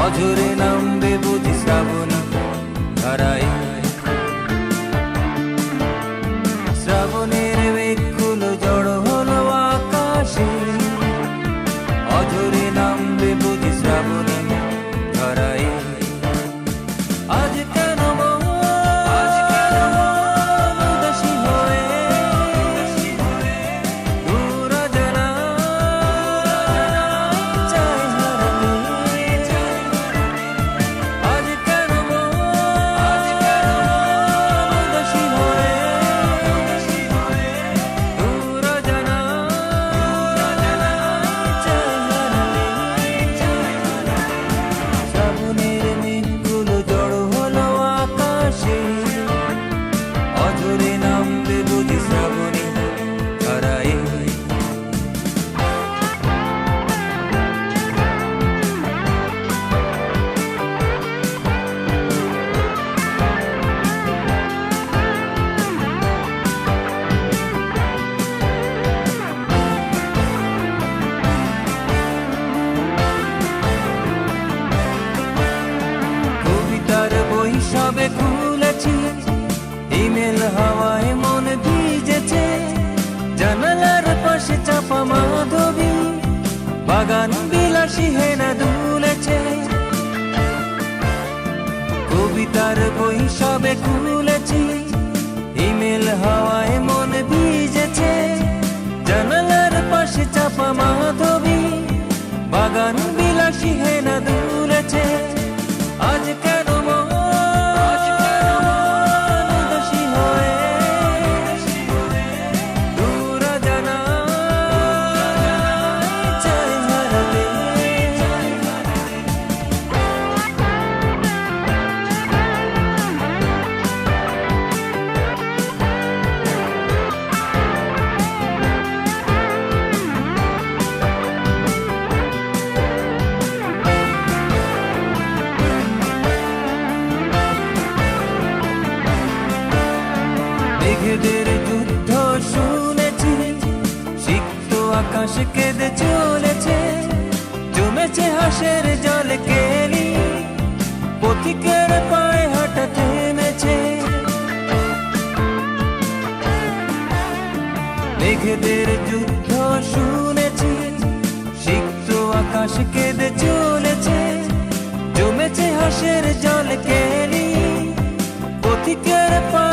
অঝরে নামবে বুঝি শ্রাবণী ধারায়। শ্রাবণের মেঘগুলো জড়ো হলো আকাশে, অঝরে নামবে বুঝি শ্রাবণী ধারায়। আজ কেন উদাসী হয়ে দূর জানা চাই হারাতে। আজ কেন উদাসী হয়ে দূর জানা চাই হারাতে। শ্রাবণের মেঘগুলো জড়ো হলো আকাশে, অঝরে নামবে বুঝি শ্রাবণী ধারায়। কবিতার বই সবে খুলেছি, ইমেল হাওয়ায় মন ভিজেছে। জানালার পাশে চাপা মাধবী, বাগান বিলাসী হেনা দুলেছে। কবিতার বই সবে খুলেছি, ইমেল হাওয়ায় মন ভিজেছে। জানালার পাশে চাপা মাধবী, বাগান বিলাসী হেনা দুলেছে। আজ কেন উদাসী হয়ে দূর জানা চাই হারাতে। মেঘেদের যুদ্ধ শুনেছি, সিক্ত আকাশ কেঁদে চলেছে। জমেছে হাসের জল কেলি, পথিকের পায়ে হাঁটা থেমেছে। মেঘেদের যুদ্ধ শুনেছি, সিক্ত আকাশ কেঁদে চলেছে। জমেছে হাসের জল কেলি, পথিকের পায়ে